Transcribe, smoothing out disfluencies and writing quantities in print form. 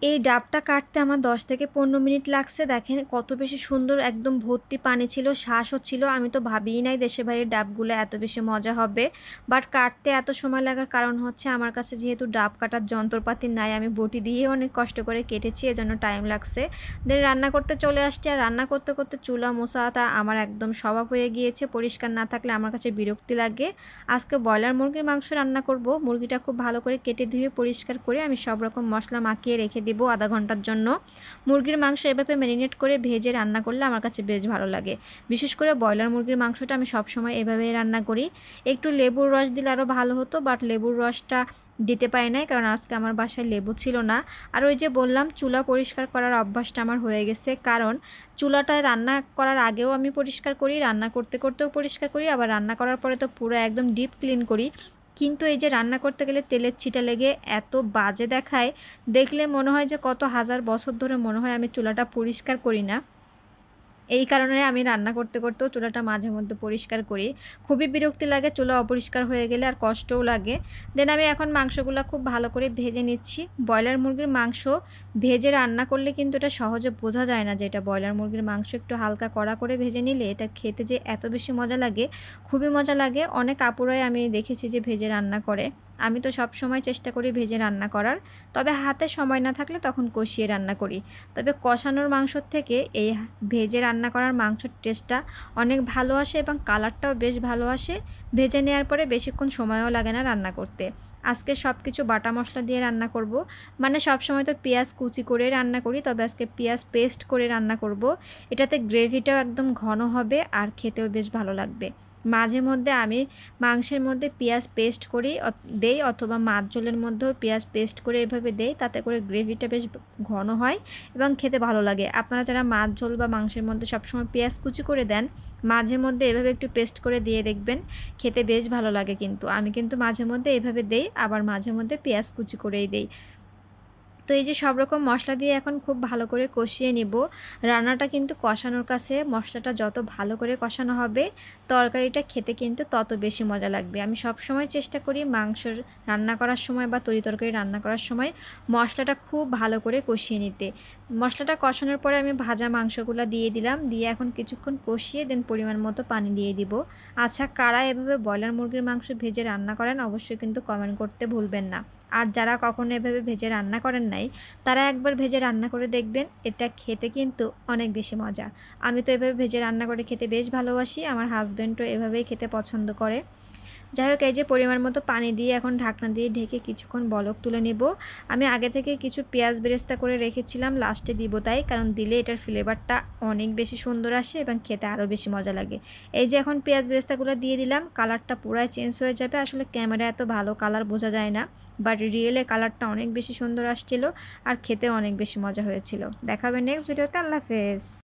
এই ডাবটা কাটতে আমার ১০ থেকে ১৫ মিনিট লাগছে। দেখেন কত বেশি সুন্দর, একদম ভর্তি পানি ছিল, শ্বাস হচ্ছিল। আমি তো ভাবিই নাই দেশের বাইরের ডাবগুলো এত বেশি মজা হবে। বাট কাটতে এত সময় লাগার কারণ হচ্ছে আমার কাছে যেহেতু ডাব কাটার যন্ত্রপাতি নাই, আমি বটি দিয়ে অনেক কষ্ট করে কেটেছি, এজন্য টাইম লাগছে। দেন রান্না করতে চলে আসছি, আর রান্না করতে করতে চুলা মোছাটা আমার একদম স্বভাব হয়ে গিয়েছে। পরিষ্কার না থাকলে আমার কাছে বিরক্তি লাগে। আজকে ব্রয়লার মুরগির মাংস রান্না করব। মুরগিটা খুব ভালো করে কেটে ধুয়ে পরিষ্কার করে আমি সব রকম মশলা মাখিয়ে রেখে দিব আধা ঘন্টার জন্য। মুরগির মাংস এভাবে ম্যারিনেট করে ভেজে রান্না করলে আমার কাছে বেশ ভালো লাগে। বিশেষ করে ব্রয়লার মুরগির মাংসটা আমি সবসময় এভাবেই রান্না করি। একটু লেবুর রস দিলে আরও ভালো হতো, বাট লেবুর রসটা দিতে পারি নাই, কারণ আজকে আমার বাসায় লেবু ছিল না। আর ওই যে বললাম, চুলা পরিষ্কার করার অভ্যাসটা আমার হয়ে গেছে, কারণ চুলাটায় রান্না করার আগেও আমি পরিষ্কার করি, রান্না করতে করতেও পরিষ্কার করি, আবার রান্না করার পরে তো পুরো একদম ডিপ ক্লিন করি। কিন্তু এই যে রান্না করতে গেলে তেলের ছিটা লেগে এত বাজে দেখায়, দেখলে মনে হয় যে কত হাজার বছর ধরে মনে হয় আমি চুলাটা পরিষ্কার করি না। এই কারণে আমি রান্না করতে করতেও চুলাটা মাঝে মধ্যে পরিষ্কার করি। খুবই বিরক্তি লাগে চুলা অপরিষ্কার হয়ে গেলে, আর কষ্টও লাগে। দেন আমি এখন মাংসগুলো খুব ভালো করে ভেজে নিচ্ছি। ব্রয়লার মুরগির মাংস ভেজে রান্না করলে কিন্তু এটা সহজে বোঝা যায় না যে এটা ব্রয়লার মুরগির মাংস। একটু হালকা কড়া করে ভেজে নিলে এটা খেতে যে এত বেশি মজা লাগে, খুবই মজা লাগে। অনেক আপুরাই আমি দেখেছি যে ভেজে রান্না করে। আমি তো সব সময় চেষ্টা করি ভেজে রান্না করার, তবে হাতে সময় না থাকলে তখন কষিয়ে রান্না করি। তবে কষানোর মাংসর থেকে এই ভেজে রান্না করার মাংসের টেস্টটা অনেক ভালো আসে এবং কালারটাও বেশ ভালো আসে। ভেজে নেওয়ার পরে বেশিক্ষণ সময়ও লাগে না রান্না করতে। আজকে সব কিছু বাটা মশলা দিয়ে রান্না করব। মানে সবসময় তো পেঁয়াজ কুচি করে রান্না করি, তবে আজকে পেঁয়াজ পেস্ট করে রান্না করব। এটাতে গ্রেভিটাও একদম ঘন হবে আর খেতেও বেশ ভালো লাগবে। মাঝে মধ্যে আমি মাংসের মধ্যে পেঁয়াজ পেস্ট করি দেই, অথবা মাছ ঝোলের মধ্যেও পেঁয়াজ পেস্ট করে এভাবে দেই, তাতে করে গ্রেভিটা বেশ ঘন হয় এবং খেতে ভালো লাগে। আপনারা যারা মাছ ঝোল বা মাংসের মধ্যে সবসময় পেঁয়াজ কুচি করে দেন, মাঝে মধ্যে এভাবে একটু পেস্ট করে দিয়ে দেখবেন, খেতে বেশ ভালো লাগে। কিন্তু আমি কিন্তু মাঝে মধ্যে এভাবে দেই, আবার মাঝে মধ্যে পেঁয়াজ কুচি করেই দেই। তো এই যে সব রকম মশলা দিয়ে এখন খুব ভালো করে কষিয়ে নিব। রান্নাটা কিন্তু কষানোর কাছে মশলাটা যত ভালো করে কষানো হবে, তরকারিটা খেতে কিন্তু তত বেশি মজা লাগবে। আমি সব সময় চেষ্টা করি মাংসের রান্না করার সময় বা তরকারি রান্না করার সময় মশলাটা খুব ভালো করে কষিয়ে নিতে। মশলাটা কষানোর পরে আমি ভাজা মাংসগুলো দিয়ে দিলাম, দিয়ে এখন কিছুক্ষণ কষিয়ে দেন পরিমাণ মতো পানি দিয়ে দিব। আচ্ছা, কারা এভাবে ব্রয়লার মুরগির মাংস ভেজে রান্না করেন অবশ্যই কিন্তু কমেন্ট করতে ভুলবেন না। আর যারা কখনো এভাবে ভেজে রান্না করেন নাই, তারা একবার ভেজে রান্না করে দেখবেন, এটা খেতে কিন্তু অনেক বেশি মজা। আমি তো এভাবে ভেজে রান্না করে খেতে বেশ ভালোবাসি, আমার হাজব্যান্ডও এভাবেই খেতে পছন্দ করে। যাই হোক, এই যে পরিমাণ মতো পানি দিয়ে এখন ঢাকনা দিয়ে ঢেকে কিছুক্ষণ বলক তুলে নেব। আমি আগে থেকে কিছু পেঁয়াজ বেরেস্তা করে রেখেছিলাম, লাস্টে দিব তাই, কারণ দিলে এটার ফ্লেভারটা অনেক বেশি সুন্দর আসে এবং খেতে আরও বেশি মজা লাগে। এই যে এখন পেঁয়াজ বেরেস্তাগুলো দিয়ে দিলাম, কালারটা পুরাই চেঞ্জ হয়ে যাবে। আসলে ক্যামেরায় এত ভালো কালার বোঝা যায় না, বাট রিয়েলে কালারটা অনেক বেশি সুন্দর আসছিল আর খেতে অনেক বেশি মজা হয়েছিল। দেখা হবে নেক্সট ভিডিওতে। আল্লাহ হাফেজ।